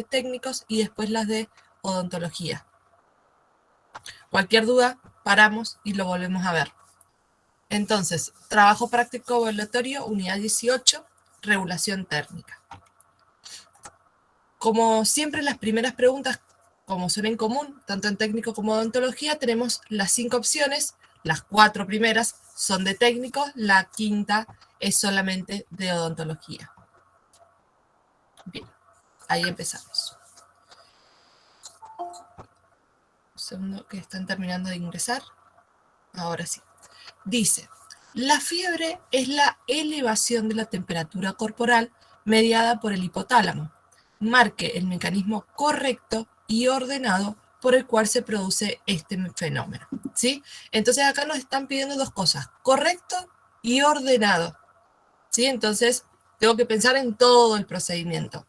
técnicos y después las de odontología. Cualquier duda, paramos y lo volvemos a ver. Entonces, trabajo práctico evaluatorio, unidad 18, regulación térmica. Como siempre, las primeras preguntas, como son en común, tanto en técnico como odontología, tenemos las 5 opciones. Las 4 primeras son de técnico, la quinta es solamente de odontología. Bien, ahí empezamos. Un segundo que están terminando de ingresar. Ahora sí. Dice, la fiebre es la elevación de la temperatura corporal mediada por el hipotálamo. Marque el mecanismo correcto y ordenado por el cual se produce este fenómeno, ¿sí? Entonces acá nos están pidiendo dos cosas, correcto y ordenado, ¿sí? Entonces tengo que pensar en todo el procedimiento.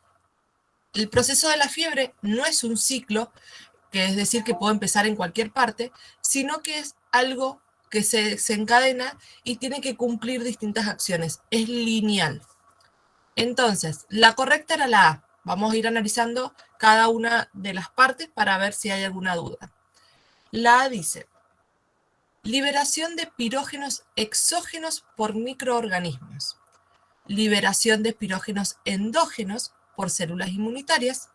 El proceso de la fiebre no es un ciclo, que es decir que puedo empezar en cualquier parte, sino que es algo que se encadena y tiene que cumplir distintas acciones, es lineal. Entonces, la correcta era la A. Vamos a ir analizando cada una de las partes para ver si hay alguna duda. La A dice, liberación de pirógenos exógenos por microorganismos, liberación de pirógenos endógenos por células inmunitarias,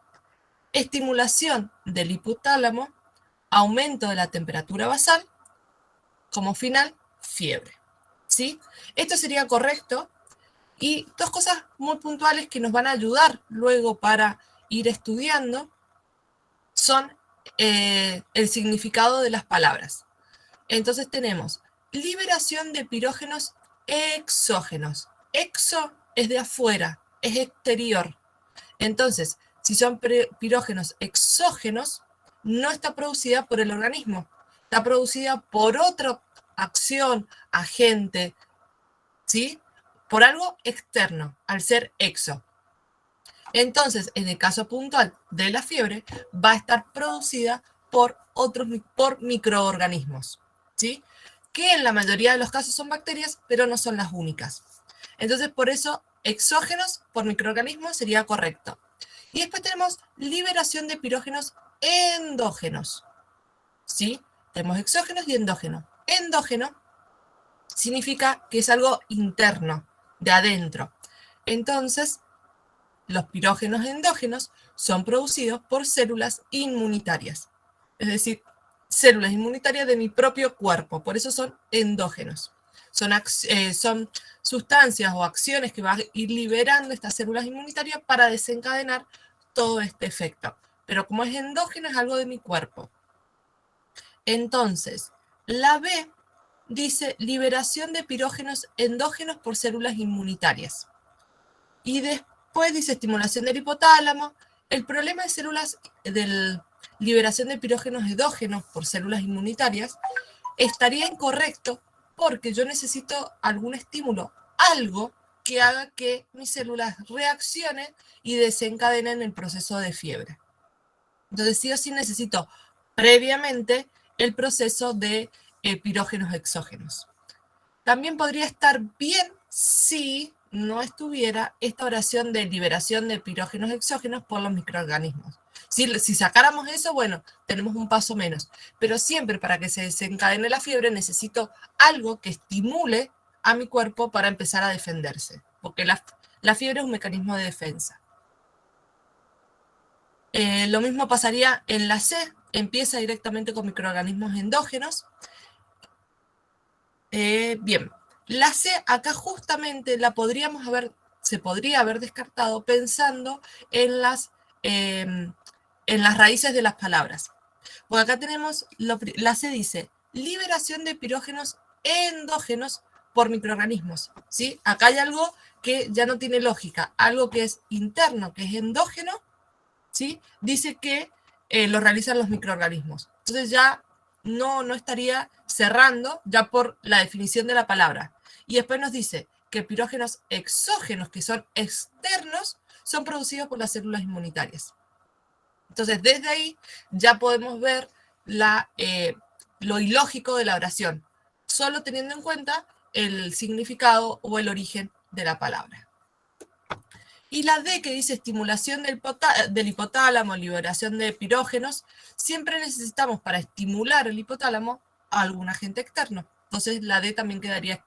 estimulación del hipotálamo, aumento de la temperatura basal, como final, fiebre. ¿Sí? Esto sería correcto. Y dos cosas muy puntuales que nos van a ayudar luego para ir estudiando son el significado de las palabras. Entonces tenemos liberación de pirógenos exógenos. Exo es de afuera, es exterior. Entonces, si son pirógenos exógenos, no está producida por el organismo, está producida por otra acción, agente, ¿sí? Por algo externo, al ser exo. Entonces, en el caso puntual de la fiebre, va a estar producida por microorganismos, ¿sí? Que en la mayoría de los casos son bacterias, pero no son las únicas. Entonces, por eso, exógenos por microorganismos sería correcto. Y después tenemos liberación de pirógenos endógenos, ¿sí? Tenemos exógenos y endógenos. Endógeno significa que es algo interno, de adentro. Entonces, los pirógenos endógenos son producidos por células inmunitarias, es decir, células inmunitarias de mi propio cuerpo, por eso son endógenos. Son sustancias o acciones que van a ir liberando estas células inmunitarias para desencadenar todo este efecto. Pero como es endógeno, es algo de mi cuerpo. Entonces, la B dice liberación de pirógenos endógenos por células inmunitarias. Y después dice estimulación del hipotálamo. El problema de células, de liberación de pirógenos endógenos por células inmunitarias, estaría incorrecto porque yo necesito algún estímulo, algo que haga que mis células reaccionen y desencadenen el proceso de fiebre. Entonces sí o sí necesito previamente el proceso de pirógenos exógenos. También podría estar bien si no estuviera esta oración de liberación de pirógenos exógenos por los microorganismos. Si sacáramos eso, bueno, tenemos un paso menos. Pero siempre para que se desencadene la fiebre necesito algo que estimule a mi cuerpo para empezar a defenderse. Porque la fiebre es un mecanismo de defensa. Lo mismo pasaría en la C, empieza directamente con microorganismos endógenos. Bien, la C acá justamente se podría haber descartado pensando en las raíces de las palabras. Porque acá tenemos, la C dice, liberación de pirógenos endógenos por microorganismos, ¿sí? Acá hay algo que ya no tiene lógica, algo que es interno, que es endógeno, ¿sí? Dice que lo realizan los microorganismos. Entonces ya no estaría cerrando ya por la definición de la palabra. Y después nos dice que pirógenos exógenos, que son externos, son producidos por las células inmunitarias. Entonces, desde ahí ya podemos ver lo ilógico de la oración, solo teniendo en cuenta el significado o el origen de la palabra. Y la D, que dice estimulación del hipotálamo, liberación de pirógenos, siempre necesitamos para estimular el hipotálamo a algún agente externo. Entonces la D también quedaría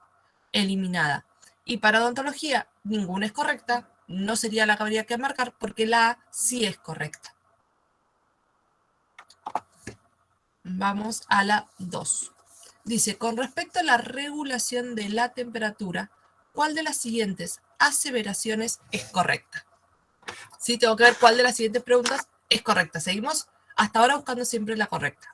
eliminada. Y para odontología, ninguna es correcta, no sería la que habría que marcar porque la A sí es correcta. Vamos a la 2. Dice, con respecto a la regulación de la temperatura, ¿cuál de las siguientes aseveraciones es correcta? Sí, tengo que ver cuál de las siguientes preguntas es correcta. Seguimos hasta ahora buscando siempre la correcta.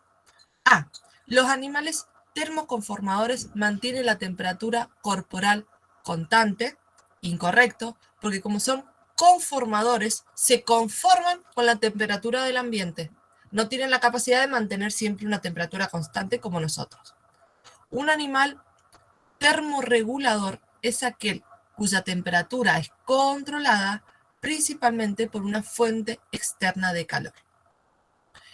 A. Los animales termoconformadores mantienen la temperatura corporal constante. Incorrecto, porque como son conformadores, se conforman con la temperatura del ambiente. No tienen la capacidad de mantener siempre una temperatura constante como nosotros. Un animal termorregulador es aquel cuya temperatura es controlada principalmente por una fuente externa de calor.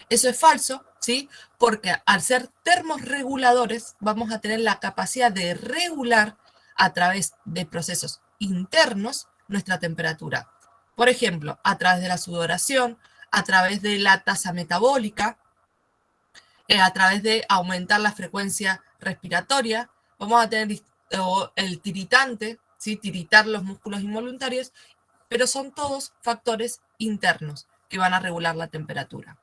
Eso es falso, ¿sí? Porque al ser termorreguladores vamos a tener la capacidad de regular a través de procesos internos nuestra temperatura. Por ejemplo, a través de la sudoración, a través de la tasa metabólica, a través de aumentar la frecuencia respiratoria, vamos a tener el tiritante, ¿sí? Tiritar los músculos involuntarios, pero son todos factores internos que van a regular la temperatura.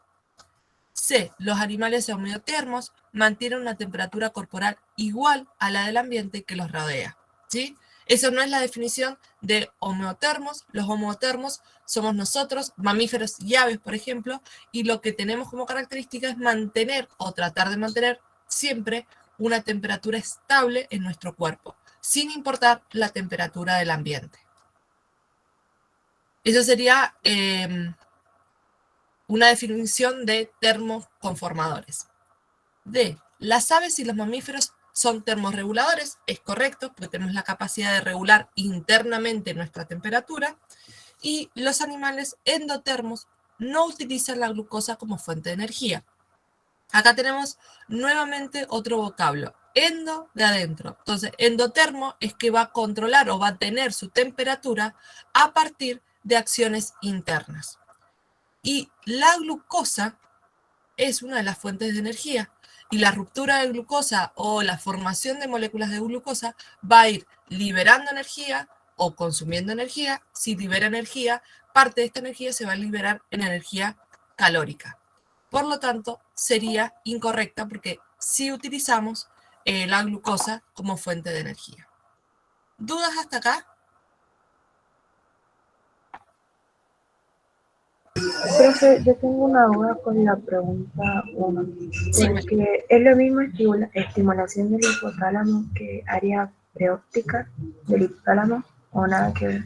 C. Los animales homeotermos mantienen una temperatura corporal igual a la del ambiente que los rodea, ¿sí? Eso no es la definición de homeotermos. Los homeotermos somos nosotros, mamíferos y aves, por ejemplo, y lo que tenemos como característica es mantener o tratar de mantener siempre una temperatura estable en nuestro cuerpo, sin importar la temperatura del ambiente. Eso sería una definición de termoconformadores. D. Las aves y los mamíferos son termorreguladores. Es correcto, porque tenemos la capacidad de regular internamente nuestra temperatura. Y los animales endotermos no utilizan la glucosa como fuente de energía. Acá tenemos nuevamente otro vocablo. Endo, de adentro. Entonces, endotermo es que va a controlar o va a tener su temperatura a partir de acciones internas. Y la glucosa es una de las fuentes de energía. Y la ruptura de glucosa o la formación de moléculas de glucosa va a ir liberando energía o consumiendo energía. Si libera energía, parte de esta energía se va a liberar en energía calórica. Por lo tanto, sería incorrecta porque sí utilizamos la glucosa como fuente de energía. ¿Dudas hasta acá? Profe, yo tengo una duda con la pregunta 1, Sí, porque es lo mismo estimulación del hipotálamo que área preóptica del hipotálamo o nada que ver.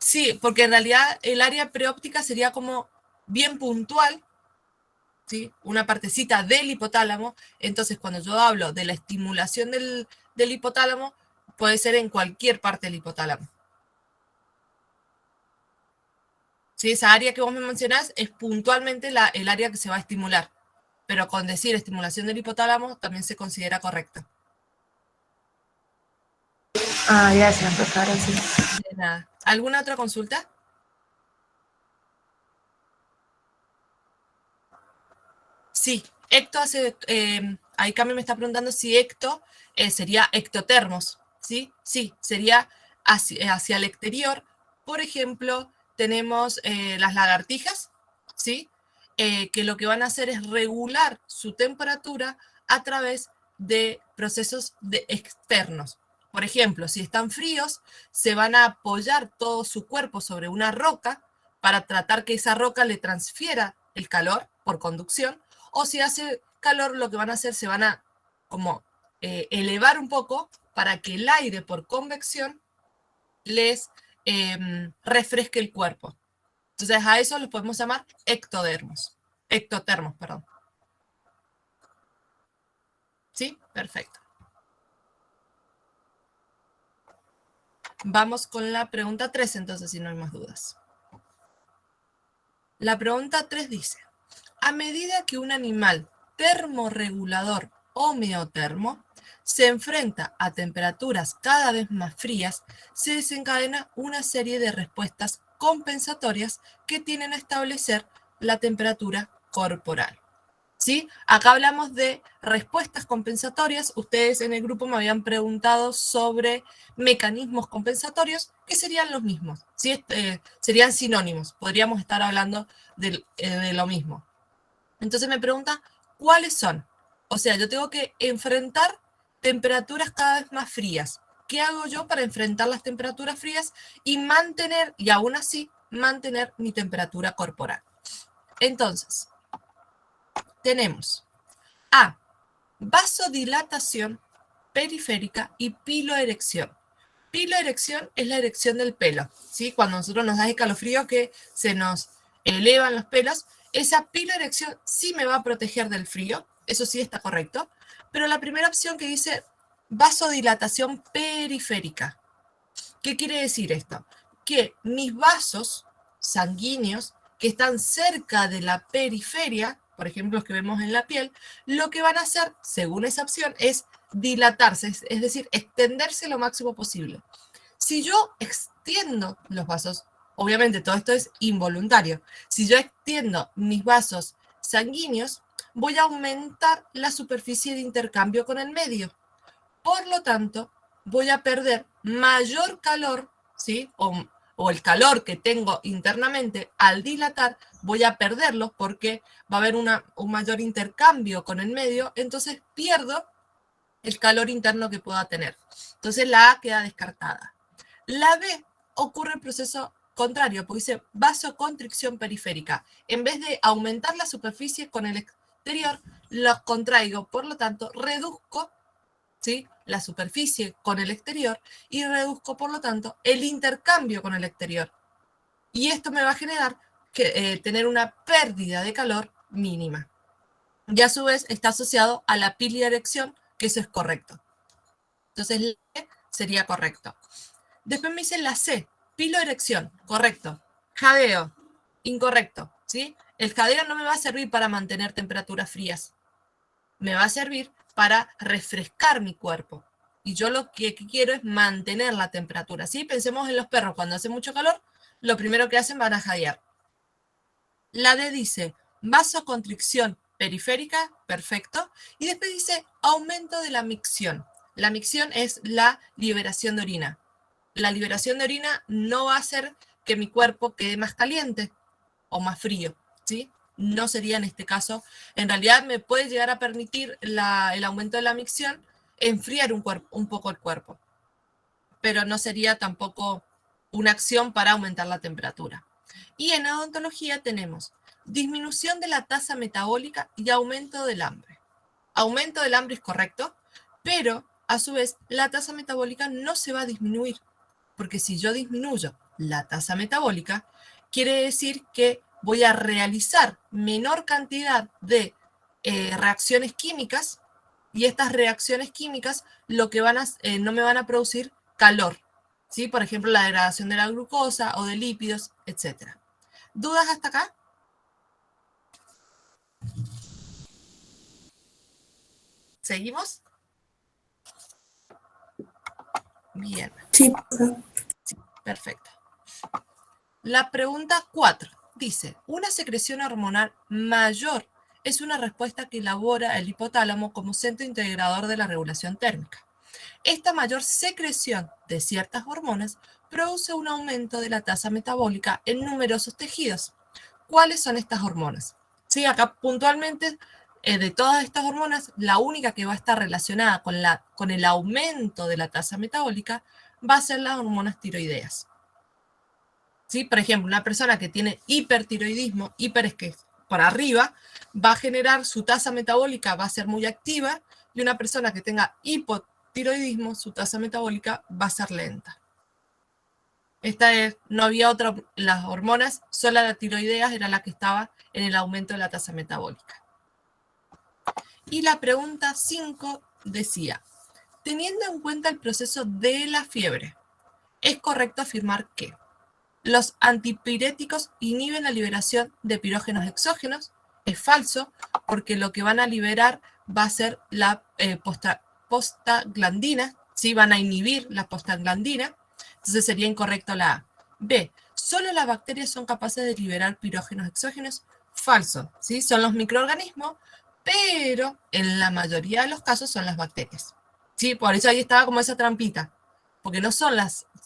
sí, porque en realidad el área preóptica sería como bien puntual, ¿sí? Una partecita del hipotálamo. Entonces, cuando yo hablo de la estimulación del hipotálamo, puede ser en cualquier parte del hipotálamo. ¿Sí? Esa área que vos me mencionás es puntualmente el área que se va a estimular. Pero con decir estimulación del hipotálamo también se considera correcta. Ah, gracias, profe, ahora sí. De nada. ¿Alguna otra consulta? Sí, ecto hace, ahí Cami me está preguntando si ecto sería ectotermos, ¿sí? Sí, sería hacia el exterior. Por ejemplo, tenemos las lagartijas, ¿sí? Que lo que van a hacer es regular su temperatura a través de procesos externos. Por ejemplo, si están fríos, se van a apoyar todo su cuerpo sobre una roca para tratar que esa roca le transfiera el calor por conducción, o si hace calor, lo que van a hacer, se van a como elevar un poco para que el aire por convección les refresque el cuerpo. Entonces a eso los podemos llamar ectotermos, perdón. ¿Sí? Perfecto. Vamos con la pregunta 3, entonces, si no hay más dudas. La pregunta 3 dice, a medida que un animal termorregulador homeotermo se enfrenta a temperaturas cada vez más frías, se desencadena una serie de respuestas compensatorias que tienden a establecer la temperatura corporal. ¿Sí? Acá hablamos de respuestas compensatorias. Ustedes en el grupo me habían preguntado sobre mecanismos compensatorios, que serían los mismos, ¿sí? Serían sinónimos, podríamos estar hablando de lo mismo. Entonces me preguntan, ¿cuáles son? O sea, yo tengo que enfrentar temperaturas cada vez más frías. ¿Qué hago yo para enfrentar las temperaturas frías y mantener, y aún así, mantener mi temperatura corporal? Entonces, tenemos A, vasodilatación periférica y piloerección. Piloerección es la erección del pelo, ¿sí? Cuando a nosotros nos da escalofrío que se nos elevan los pelos, esa piloerección sí me va a proteger del frío, eso sí está correcto, pero la primera opción que dice vasodilatación periférica. ¿Qué quiere decir esto? Que mis vasos sanguíneos que están cerca de la periferia, por ejemplo los que vemos en la piel, lo que van a hacer, según esa opción, es dilatarse, es decir, extenderse lo máximo posible. Si yo extiendo los vasos, obviamente todo esto es involuntario, si yo extiendo mis vasos sanguíneos, voy a aumentar la superficie de intercambio con el medio. Por lo tanto, voy a perder mayor calor, ¿sí? O el calor que tengo internamente al dilatar, voy a perderlo porque va a haber un mayor intercambio con el medio, entonces pierdo el calor interno que pueda tener. Entonces la A queda descartada. La B ocurre el proceso contrario, porque dice vasoconstricción periférica. En vez de aumentar la superficie con el exterior, lo contraigo, por lo tanto, reduzco, ¿sí?, la superficie con el exterior y reduzco, por lo tanto, el intercambio con el exterior. Y esto me va a generar tener una pérdida de calor mínima. Y a su vez está asociado a la piloerección, que eso es correcto. Entonces, la E sería correcto. Después me dice la C, piloerección, correcto. Jadeo, incorrecto, ¿sí? El jadeo no me va a servir para mantener temperaturas frías. Me va a servir para refrescar mi cuerpo. Y yo lo que quiero es mantener la temperatura, ¿sí? Pensemos en los perros, cuando hace mucho calor, lo primero que hacen van a jadear. La D dice vasoconstricción periférica, perfecto. Y después dice aumento de la micción. La micción es la liberación de orina. La liberación de orina no va a hacer que mi cuerpo quede más caliente o más frío, ¿sí? No sería en este caso. En realidad me puede llegar a permitir el aumento de la micción enfriar un poco el cuerpo, pero no sería tampoco una acción para aumentar la temperatura. Y en odontología tenemos disminución de la tasa metabólica y aumento del hambre. Aumento del hambre es correcto, pero a su vez la tasa metabólica no se va a disminuir, porque si yo disminuyo la tasa metabólica, quiere decir que voy a realizar menor cantidad de reacciones químicas, y estas reacciones químicas lo que no me van a producir calor, ¿sí? Por ejemplo, la degradación de la glucosa o de lípidos, etc. ¿Dudas hasta acá? ¿Seguimos? Bien. Sí. Sí, perfecto. La pregunta 4 dice, una secreción hormonal mayor es una respuesta que elabora el hipotálamo como centro integrador de la regulación térmica. Esta mayor secreción de ciertas hormonas produce un aumento de la tasa metabólica en numerosos tejidos. ¿Cuáles son estas hormonas? Sí, acá puntualmente de todas estas hormonas, la única que va a estar relacionada con el aumento de la tasa metabólica va a ser las hormonas tiroideas. ¿Sí? Por ejemplo, una persona que tiene hipertiroidismo, es que por arriba, va a generar su tasa metabólica, va a ser muy activa, y una persona que tenga hipotiroidismo, su tasa metabólica va a ser lenta. No había otra, las hormonas, solo la tiroideas era la que estaba en el aumento de la tasa metabólica. Y la pregunta 5 decía, teniendo en cuenta el proceso de la fiebre, ¿es correcto afirmar que los antipiréticos inhiben la liberación de pirógenos exógenos? Es falso, porque lo que van a liberar va a ser la prostaglandina, ¿sí? Van a inhibir la prostaglandina, entonces sería incorrecto la A. B, solo las bacterias son capaces de liberar pirógenos exógenos. Falso, ¿sí? Son los microorganismos, pero en la mayoría de los casos son las bacterias. ¿Sí? Por eso ahí estaba como esa trampita, porque no son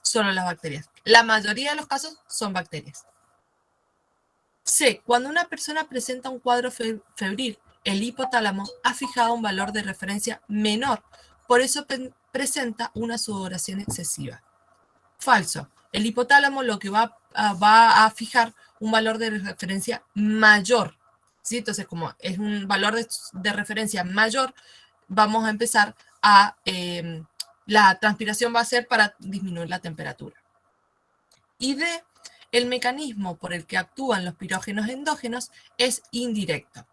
solo las bacterias. La mayoría de los casos son bacterias. C. Cuando una persona presenta un cuadro febril, el hipotálamo ha fijado un valor de referencia menor, por eso presenta una sudoración excesiva. Falso. El hipotálamo lo que va a fijar un valor de referencia mayor, ¿sí? Entonces, como es un valor de referencia mayor, vamos a empezar a... la transpiración va a ser para disminuir la temperatura. Y D, el mecanismo por el que actúan los pirógenos endógenos es indirecto.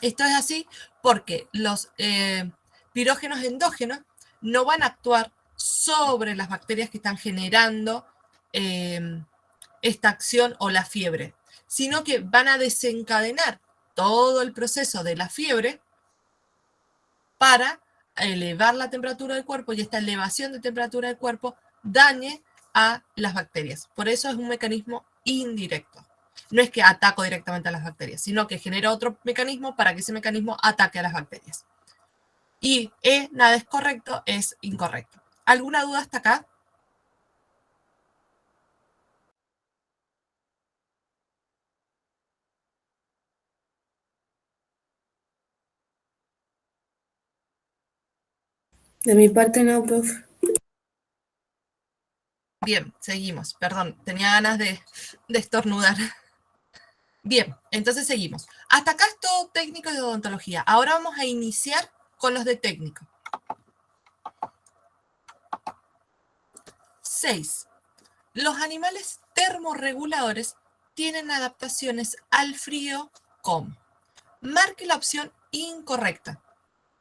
Esto es así porque los pirógenos endógenos no van a actuar sobre las bacterias que están generando esta acción o la fiebre, sino que van a desencadenar todo el proceso de la fiebre para elevar la temperatura del cuerpo, y esta elevación de temperatura del cuerpo dañe a las bacterias. Por eso es un mecanismo indirecto. No es que ataco directamente a las bacterias, sino que genera otro mecanismo para que ese mecanismo ataque a las bacterias. Y nada es correcto, es incorrecto. ¿Alguna duda hasta acá? De mi parte no, prof. Bien, seguimos. Perdón, tenía ganas de estornudar. Bien, entonces seguimos. Hasta acá es todo técnico de odontología. Ahora vamos a iniciar con los de técnico. 6. Los animales termorreguladores tienen adaptaciones al frío como. Marque la opción incorrecta.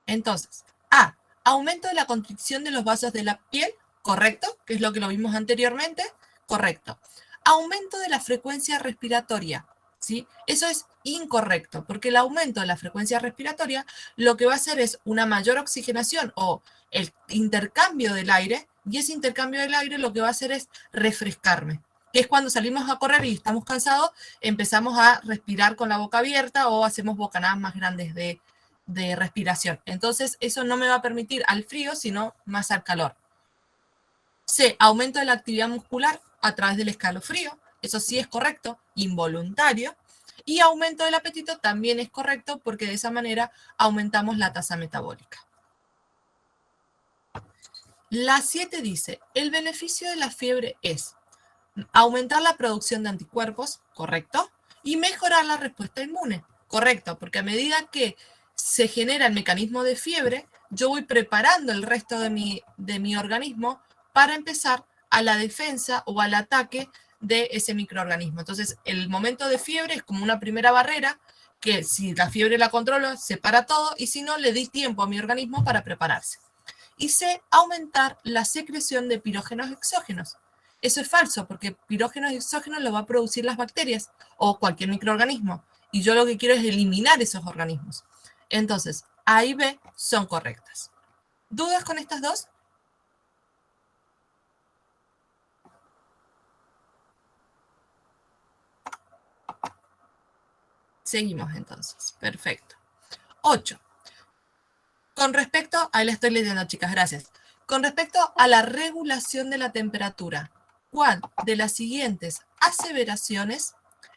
Entonces, A. Aumento de la constricción de los vasos de la piel, correcto, que es lo que lo vimos anteriormente, correcto. Aumento de la frecuencia respiratoria, ¿sí? Eso es incorrecto, porque el aumento de la frecuencia respiratoria lo que va a hacer es una mayor oxigenación o el intercambio del aire, y ese intercambio del aire lo que va a hacer es refrescarme, que es cuando salimos a correr y estamos cansados, empezamos a respirar con la boca abierta o hacemos bocanadas más grandes de respiración. Entonces, eso no me va a permitir al frío, sino más al calor. C. Aumento de la actividad muscular a través del escalofrío. Eso sí es correcto, involuntario. Y aumento del apetito también es correcto porque de esa manera aumentamos la tasa metabólica. La 7 dice, el beneficio de la fiebre es aumentar la producción de anticuerpos, correcto, y mejorar la respuesta inmune, correcto, porque a medida que se genera el mecanismo de fiebre, yo voy preparando el resto de mi organismo para empezar a la defensa o al ataque de ese microorganismo. Entonces, el momento de fiebre es como una primera barrera que si la fiebre la controlo, se para todo, y si no, le di tiempo a mi organismo para prepararse. Y C, aumentar la secreción de pirógenos exógenos. Eso es falso, porque pirógenos exógenos lo va a producir las bacterias o cualquier microorganismo. Y yo lo que quiero es eliminar esos organismos. Entonces, A y B son correctas. ¿Dudas con estas dos? Seguimos entonces. Perfecto. 8. Con respecto, ahí la estoy leyendo, chicas, gracias. Con respecto a la regulación de la temperatura, ¿cuál de las siguientes aseveraciones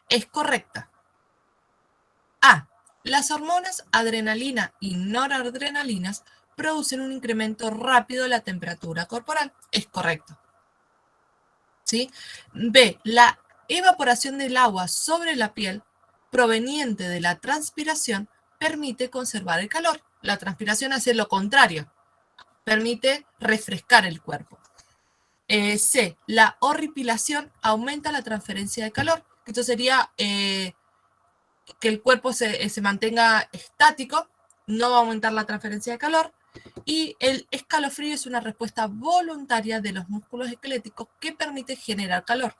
es correcta? A. Las hormonas adrenalina y noradrenalinas producen un incremento rápido de la temperatura corporal. Es correcto. ¿Sí? B. La evaporación del agua sobre la piel proveniente de la transpiración permite conservar el calor. La transpiración hace lo contrario, permite refrescar el cuerpo. C. La horripilación aumenta la transferencia de calor. Esto sería que el cuerpo se mantenga estático, no va a aumentar la transferencia de calor. Y el escalofrío es una respuesta voluntaria de los músculos esqueléticos que permite generar calor.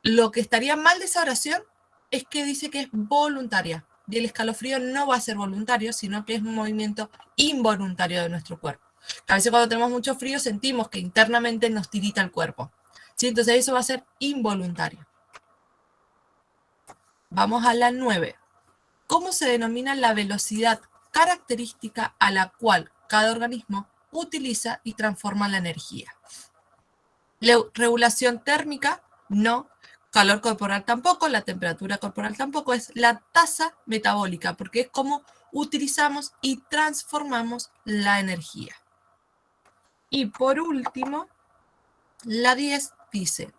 Lo que estaría mal de esa oración es que dice que es voluntaria. Y el escalofrío no va a ser voluntario, sino que es un movimiento involuntario de nuestro cuerpo. A veces cuando tenemos mucho frío sentimos que internamente nos tirita el cuerpo. ¿Sí? Entonces eso va a ser involuntario. Vamos a la 9. ¿Cómo se denomina la velocidad característica a la cual cada organismo utiliza y transforma la energía? Regulación térmica, no. Calor corporal tampoco, la temperatura corporal tampoco. Es la tasa metabólica, porque es como utilizamos y transformamos la energía. Y por último, la 10 dice,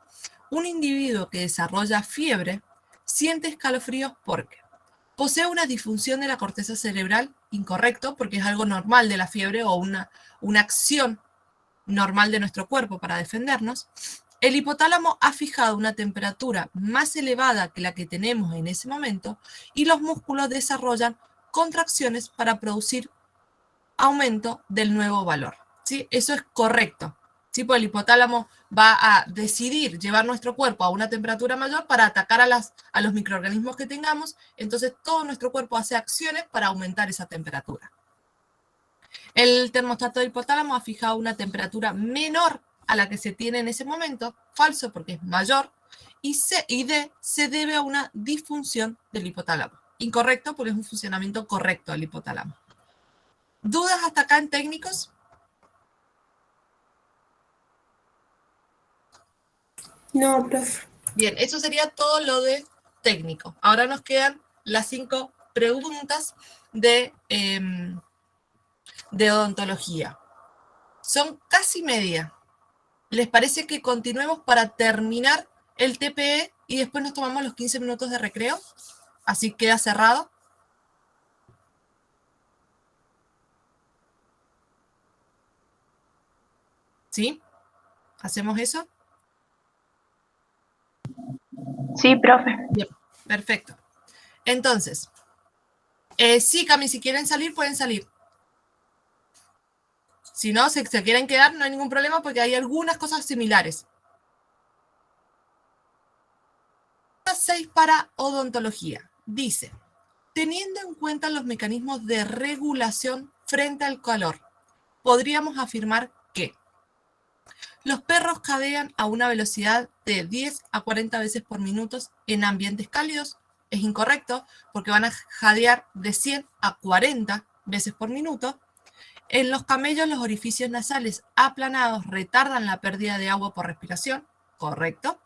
un individuo que desarrolla fiebre siente escalofríos porque posee una disfunción de la corteza cerebral, incorrecto, porque es algo normal de la fiebre o una acción normal de nuestro cuerpo para defendernos. El hipotálamo ha fijado una temperatura más elevada que la que tenemos en ese momento y los músculos desarrollan contracciones para producir aumento del nuevo valor. ¿Sí? Eso es correcto. ¿Sí? Pues el hipotálamo va a decidir llevar nuestro cuerpo a una temperatura mayor para atacar a los microorganismos que tengamos. Entonces todo nuestro cuerpo hace acciones para aumentar esa temperatura. El termostato del hipotálamo ha fijado una temperatura menor a la que se tiene en ese momento, falso porque es mayor, y D se debe a una disfunción del hipotálamo. Incorrecto porque es un funcionamiento correcto del hipotálamo. ¿Dudas hasta acá en técnicos? No, profe. Bien, eso sería todo lo de técnico. Ahora nos quedan las 5 preguntas de odontología. Son casi media. ¿Les parece que continuemos para terminar el TPE y después nos tomamos los 15 minutos de recreo? Así queda cerrado. ¿Sí? ¿Hacemos eso? Sí, profe. Bien, perfecto. Entonces, sí, Cami, si quieren salir, pueden salir. Si no, si se quieren quedar, no hay ningún problema porque hay algunas cosas similares. 6 para odontología. Dice, teniendo en cuenta los mecanismos de regulación frente al calor, podríamos afirmar que los perros jadean a una velocidad de 10 a 40 veces por minuto en ambientes cálidos. Es incorrecto porque van a jadear de 100 a 40 veces por minuto. En los camellos los orificios nasales aplanados retardan la pérdida de agua por respiración. Correcto.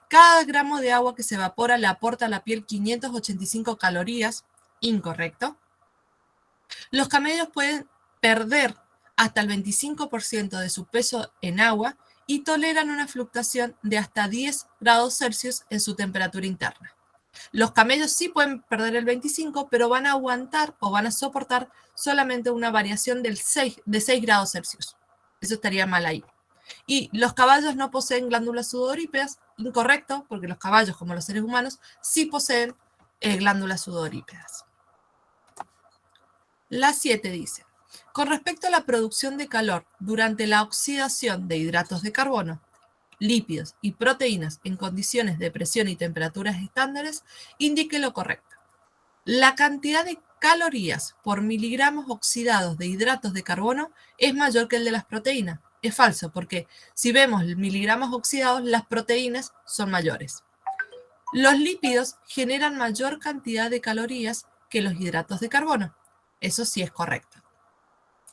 Cada gramo de agua que se evapora le aporta a la piel 585 calorías. Incorrecto. Los camellos pueden perder hasta el 25% de su peso en agua y toleran una fluctuación de hasta 10 grados Celsius en su temperatura interna. Los camellos sí pueden perder el 25%, pero van a aguantar o van a soportar solamente una variación de 6 grados Celsius. Eso estaría mal ahí. Y los caballos no poseen glándulas sudorípedas, incorrecto, porque los caballos, como los seres humanos, sí poseen glándulas sudorípedas. La 7 dice, con respecto a la producción de calor durante la oxidación de hidratos de carbono, lípidos y proteínas en condiciones de presión y temperaturas estándares, indique lo correcto. La cantidad de calorías por miligramos oxidados de hidratos de carbono es mayor que el de las proteínas. Es falso, porque si vemos miligramos oxidados, las proteínas son mayores. Los lípidos generan mayor cantidad de calorías que los hidratos de carbono. Eso sí es correcto.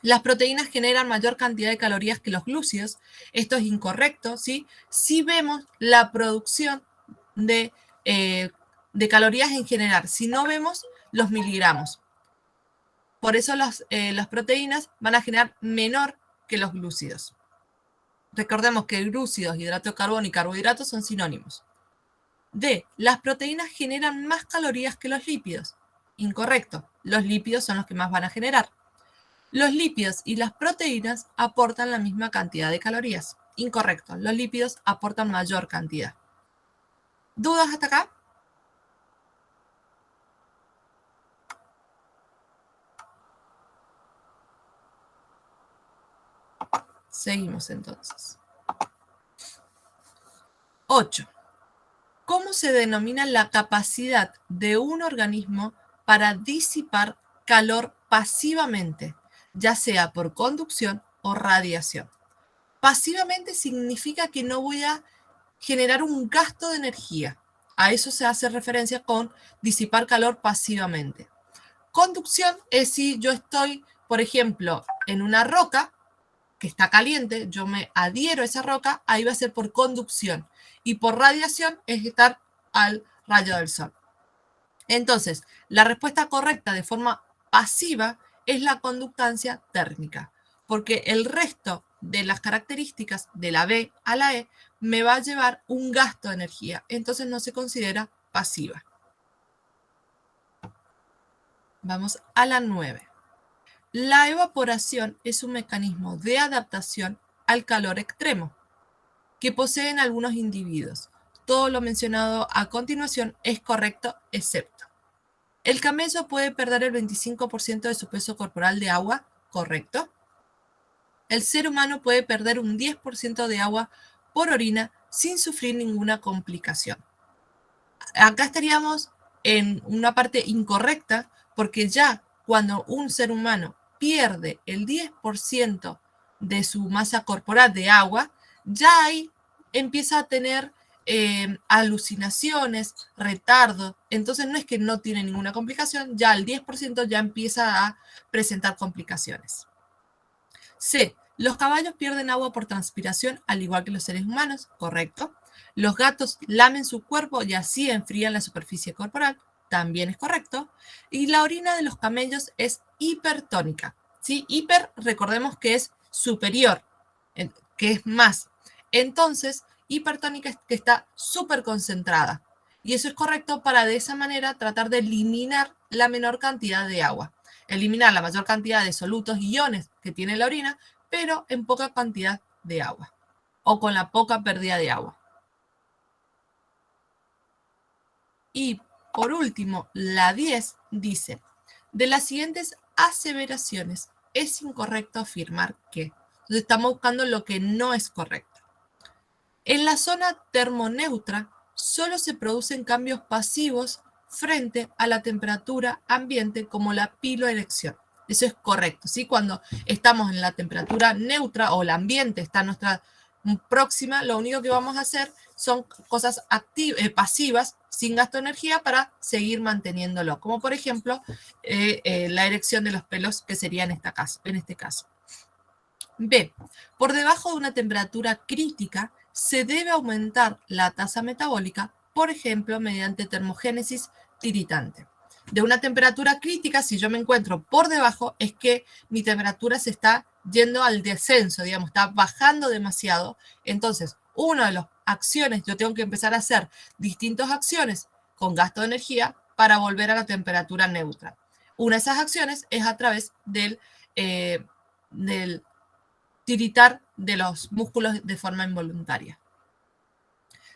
Las proteínas generan mayor cantidad de calorías que los glúcidos. Esto es incorrecto, ¿sí? Si vemos la producción de calorías en general, si no vemos los miligramos. Por eso las proteínas van a generar menor que los glúcidos. Recordemos que glúcidos, hidrato de carbono y carbohidratos son sinónimos. D. Las proteínas generan más calorías que los lípidos. Incorrecto. Los lípidos son los que más van a generar. Los lípidos y las proteínas aportan la misma cantidad de calorías. Incorrecto. Los lípidos aportan mayor cantidad. ¿Dudas hasta acá? Seguimos entonces. 8. ¿Cómo se denomina la capacidad de un organismo para disipar calor pasivamente, ya sea por conducción o radiación? Pasivamente significa que no voy a generar un gasto de energía. A eso se hace referencia con disipar calor pasivamente. Conducción es si yo estoy, por ejemplo, en una roca que está caliente, yo me adhiero a esa roca, ahí va a ser por conducción. Y por radiación es estar al rayo del sol. Entonces, la respuesta correcta de forma pasiva es la conductancia térmica, porque el resto de las características de la B a la E me va a llevar un gasto de energía, entonces no se considera pasiva. Vamos a la 9. La evaporación es un mecanismo de adaptación al calor extremo que poseen algunos individuos. Todo lo mencionado a continuación es correcto, excepto. El camello puede perder el 25% de su peso corporal de agua, ¿correcto? El ser humano puede perder un 10% de agua por orina sin sufrir ninguna complicación. Acá estaríamos en una parte incorrecta porque ya cuando un ser humano pierde el 10% de su masa corporal de agua, ya ahí empieza a tener alucinaciones, retardo. Entonces no es que no tiene ninguna complicación, ya el 10% ya empieza a presentar complicaciones. C. Los caballos pierden agua por transpiración al igual que los seres humanos, correcto. Los gatos lamen su cuerpo y así enfrían la superficie corporal, también es correcto. Y la orina de los camellos es hipertónica, ¿sí? Hiper, recordemos que es superior, que es más. Entonces, hipertónica es que está súper concentrada. Y eso es correcto para de esa manera tratar de eliminar la menor cantidad de agua. Eliminar la mayor cantidad de solutos y iones que tiene la orina, pero en poca cantidad de agua o con la poca pérdida de agua. Y por último, la 10 dice, de las siguientes aseveraciones es incorrecto afirmar que. Entonces estamos buscando lo que no es correcto. En la zona termoneutra solo se producen cambios pasivos frente a la temperatura ambiente como la piloerección. Eso es correcto, ¿sí? Cuando estamos en la temperatura neutra o el ambiente está a nuestra próxima, lo único que vamos a hacer son cosas pasivas, sin gasto de energía, para seguir manteniéndolo, como por ejemplo la erección de los pelos, que sería en este caso. B. Por debajo de una temperatura crítica, se debe aumentar la tasa metabólica, por ejemplo, mediante termogénesis tiritante. De una temperatura crítica, si yo me encuentro por debajo, es que mi temperatura se está yendo al descenso, digamos, está bajando demasiado. Entonces, una de las acciones, yo tengo que empezar a hacer distintas acciones con gasto de energía para volver a la temperatura neutra. Una de esas acciones es a través del tiritar de los músculos de forma involuntaria.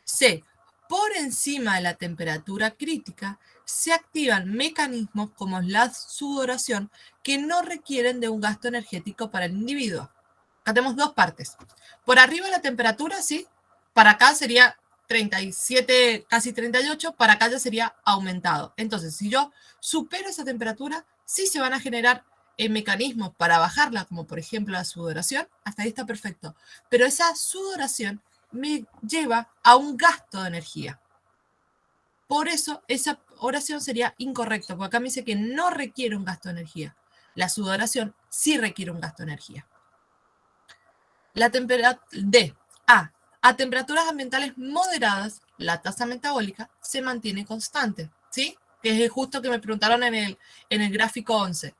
C. Por encima de la temperatura crítica se activan mecanismos como la sudoración que no requieren de un gasto energético para el individuo. Acá tenemos dos partes. Por arriba de la temperatura, sí, para acá sería 37, casi 38, para acá ya sería aumentado. Entonces, si yo supero esa temperatura, sí se van a generar mecanismos para bajarla, como por ejemplo la sudoración, hasta ahí está perfecto. Pero esa sudoración me lleva a un gasto de energía. Por eso esa oración sería incorrecta, porque acá me dice que no requiere un gasto de energía. La sudoración sí requiere un gasto de energía. La D. A temperaturas ambientales moderadas, la tasa metabólica se mantiene constante, ¿sí? Que es justo que me preguntaron en el gráfico 11.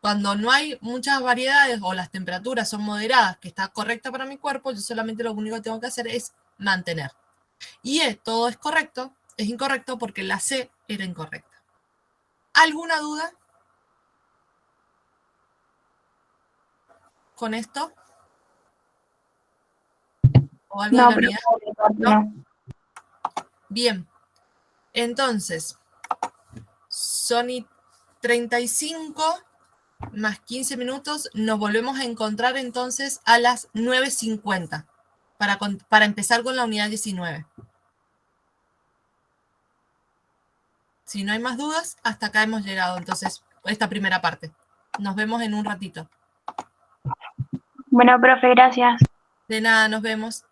Cuando no hay muchas variedades o las temperaturas son moderadas, que está correcta para mi cuerpo, yo solamente lo único que tengo que hacer es mantener. Y todo es correcto, es incorrecto porque la C era incorrecta. ¿Alguna duda con esto? ¿O algo de la unidad? ¿No? Bien. Entonces, son 35 más 15 minutos. Nos volvemos a encontrar entonces a las 9:50 para empezar con la unidad 19. Si no hay más dudas, hasta acá hemos llegado entonces esta primera parte. Nos vemos en un ratito. Bueno, profe, gracias. De nada, nos vemos.